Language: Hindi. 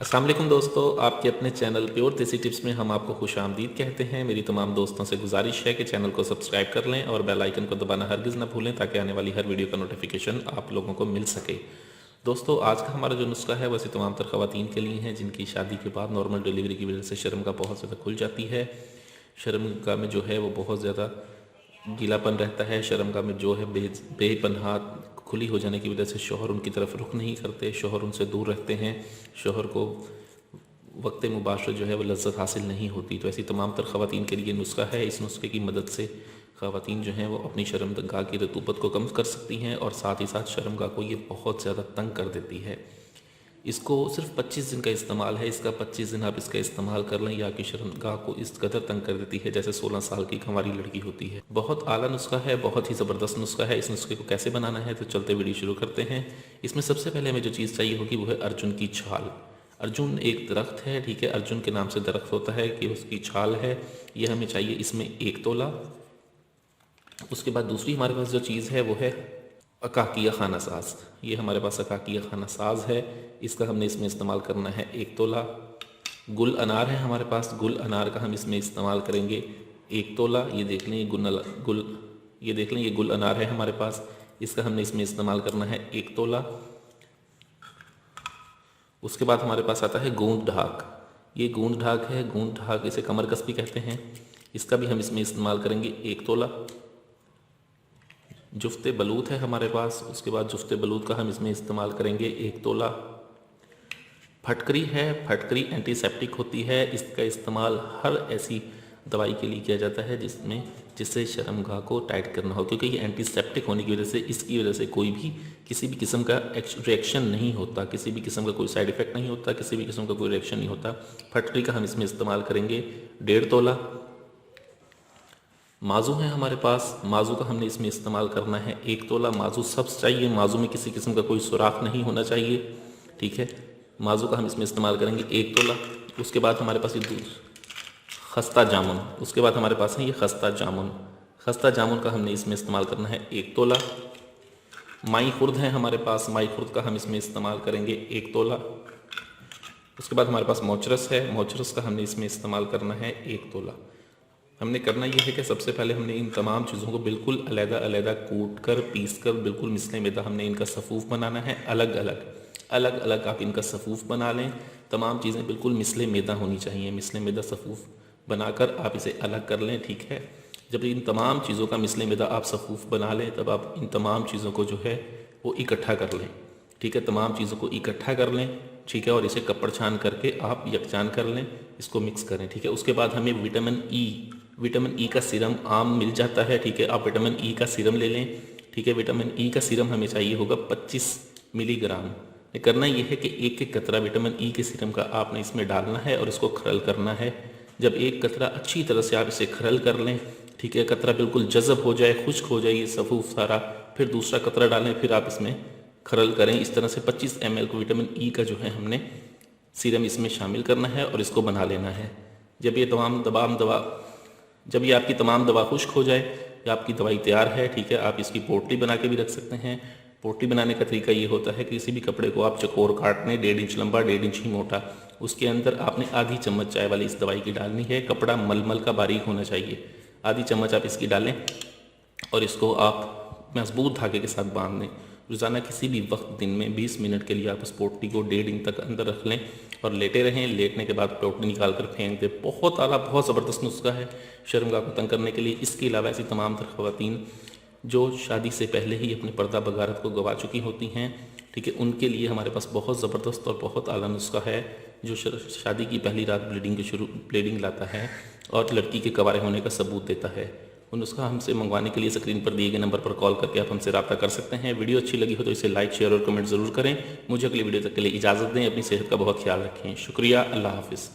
अस्सलाम वालेकुम दोस्तों, आपके अपने चैनल प्योर देसी टिप्स में हम आपको खुशामदीद कहते हैं। मेरी तमाम दोस्तों से गुजारिश है कि चैनल को सब्सक्राइब कर लें और बेल आइकन को दबाना हरगिज़ ना भूलें ताकि आने वाली हर वीडियो का नोटिफिकेशन आप लोगों को मिल सके। दोस्तों, आज का हमारा जो नुस्खा है वैसे तमाम तर ख़वातीन के लिए हैं जिनकी शादी के बाद नॉर्मल डिलीवरी की वजह से शर्मगाह बहुत ज़्यादा खुल जाती है। शर्मगाह में जो है वो बहुत ज़्यादा गीलापन रहता है। शर्मगाह में जो है बेपनाह खुली हो जाने की वजह से शौहर उनकी तरफ रुख नहीं करते, शौहर उनसे दूर रहते हैं, शौहर को वक्त मुबाशरत जो है वो लज्जत हासिल नहीं होती। तो ऐसी तमाम तर ख़वातीन के लिए नुस्खा है। इस नुस्खे की मदद से ख़वातीन जो हैं वो अपनी शर्मगाह की रतूबत को कम कर सकती हैं और साथ ही साथ शर्मगाह को ये बहुत ज़्यादा तंग कर देती है। इसको सिर्फ 25 दिन का इस्तेमाल है। इसका 25 दिन आप इसका इस्तेमाल कर लें या आपकी शर्मगाह को इस कदर तंग कर देती है जैसे 16 साल की हमारी लड़की होती है। बहुत आला नुस्खा है, बहुत ही ज़बरदस्त नुस्खा है। इस नुस्खे को कैसे बनाना है तो चलते वीडियो शुरू करते हैं। इसमें सबसे पहले हमें जो चीज़ चाहिए होगी वो है अर्जुन की छाल। अर्जुन एक दरख्त है, ठीक है, अर्जुन के नाम से दरख्त होता है कि उसकी छाल है, ये हमें चाहिए इसमें 1 तोला। उसके बाद दूसरी हमारे पास जो चीज़ है वो है अकाकिया खाना साज। ये हमारे पास अकाकिया खाना साज है, इसका हमने इसमें इस्तेमाल करना है 1 तोला। गुल अनार है हमारे पास, गुल अनार का हम इसमें इस्तेमाल करेंगे 1 तोला। ये देख लें ये देख लें, ये गुल अनार है हमारे पास, इसका हमने इसमें इस्तेमाल करना है 1 तोला। उसके बाद हमारे पास आता है गूंद ढाक। ये गूंद ढाक है, गूंद ढाक इसे कमरकस भी कहते हैं, इसका भी हम इसमें इस्तेमाल करेंगे 1 तोला। जुफ्ते बलूत है हमारे पास, उसके बाद जुफ्ते बलूत का हम इसमें इस्तेमाल करेंगे 1 तोला। फटकरी है, फटकरी एंटीसेप्टिक होती है, इसका इस्तेमाल हर ऐसी दवाई के लिए किया जाता है जिससे शर्मगाह को टाइट करना हो, क्योंकि ये एंटीसेप्टिक होने की वजह से इसकी वजह से कोई भी किसी भी किस्म का रिएक्शन नहीं होता, किसी भी किस्म का कोई साइड इफ़ेक्ट नहीं होता, किसी भी किस्म का कोई रिएक्शन नहीं होता। फटकरी का हम इसमें इस्तेमाल करेंगे 1.5 तोला। माजू है हमारे पास, माजू का हमने इसमें इस्तेमाल करना है 1 तोला। माजू सब्ज़ चाहिए, माजू में किसी किस्म का कोई सुराख नहीं होना चाहिए, ठीक है। माजू का हम इसमें इस्तेमाल करेंगे 1 तोला। उसके बाद हमारे पास ये खस्ता जामुन, उसके बाद हमारे पास है ये खस्ता जामुन। खस्ता जामुन का हमने इसमें इस्तेमाल करना है 1 तोला। माई खुर्द है हमारे पास, माई खुर्द का हम इसमें इस्तेमाल करेंगे 1 तोला। उसके बाद हमारे पास मोचरस है, मोचरस का हमने इसमें इस्तेमाल करना है 1 तोला। हमने करना यह है कि सबसे पहले हमने इन तमाम चीज़ों को बिल्कुल अलग-अलग कूट कर पीस कर बिल्कुल मिसले मैदा हमने इनका सफ़ूफ़ बनाना है। अलग अलग आप इनका सफ़ूफ़ बना लें। तमाम चीज़ें बिल्कुल मिसले मैदा होनी चाहिए। मिसले मैदा सफ़ूफ़ बनाकर आप इसे अलग कर लें, ठीक है। जब इन तमाम चीज़ों का मिसले मैदा आप सफ़ूफ़ बना लें तब आप इन तमाम चीज़ों को जो है वो इकट्ठा कर लें, ठीक है। तमाम चीज़ों को इकट्ठा कर लें, ठीक है, और इसे कपड़ छान करके आप यकजान कर लें, इसको मिक्स करें, ठीक है। उसके बाद हमें विटामिन ई का सीरम आम मिल जाता है, ठीक है। आप विटामिन ई का सीरम ले लें, ठीक है। विटामिन ई का सीरम हमें चाहिए होगा 25 मिलीग्राम। करना यह है कि एक कतरा विटामिन ई के सीरम का आपने इसमें डालना है और इसको खरल करना है। जब एक कतरा अच्छी तरह से आप इसे खरल कर लें, ठीक है, कतरा बिल्कुल जज़ब हो जाए, खुश्क हो जाए ये सफ़ूफ़ सारा, फिर दूसरा कतरा डालें, फिर आप इसमें खरल करें। इस तरह से 25 ml को विटामिन ई का जो है हमने सीरम इसमें शामिल करना है और इसको बना लेना है। जब ये आपकी तमाम दवा खुश्क हो जाए या आपकी दवाई तैयार है, ठीक है, आप इसकी पोटली बना के भी रख सकते हैं। पोटली बनाने का तरीका ये होता है कि किसी भी कपड़े को आप चकोर काट लें, 1.5 इंच लंबा 1.5 इंच ही मोटा, उसके अंदर आपने आधी चम्मच चाय वाली इस दवाई की डालनी है। कपड़ा मलमल का बारीक होना चाहिए, आधी चम्मच आप इसकी डालें और इसको आप मजबूत धागे के साथ बांध लें। रोज़ाना किसी भी वक्त दिन में 20 मिनट के लिए आप उस पोटली को 1.5 इंच तक अंदर रख लें और लेटे रहें। लेटने के बाद पोटली निकाल कर फेंक दें। बहुत आला, बहुत ज़बरदस्त नुस्खा है शर्मगाह को तंग करने के लिए। इसके अलावा ऐसी तमाम तर ख़वातीन जो शादी से पहले ही अपने पर्दा बगारत को गवा चुकी होती हैं, ठीक है, उनके लिए हमारे पास बहुत ज़बरदस्त और बहुत आला नुस्खा है जो शादी की पहली रात ब्लीडिंग लाता है और लड़की के कवारे होने का सबूत देता है। उन नुस्खा हमसे मंगवाने के लिए स्क्रीन पर दिए गए नंबर पर कॉल करके आप हमसे रब्ता कर सकते हैं। वीडियो अच्छी लगी हो तो इसे लाइक, शेयर और कमेंट ज़रूर करें। मुझे अगली वीडियो तक के लिए इजाज़त दें। अपनी सेहत का बहुत ख्याल रखें। शुक्रिया। अल्लाह हाफ़िज़।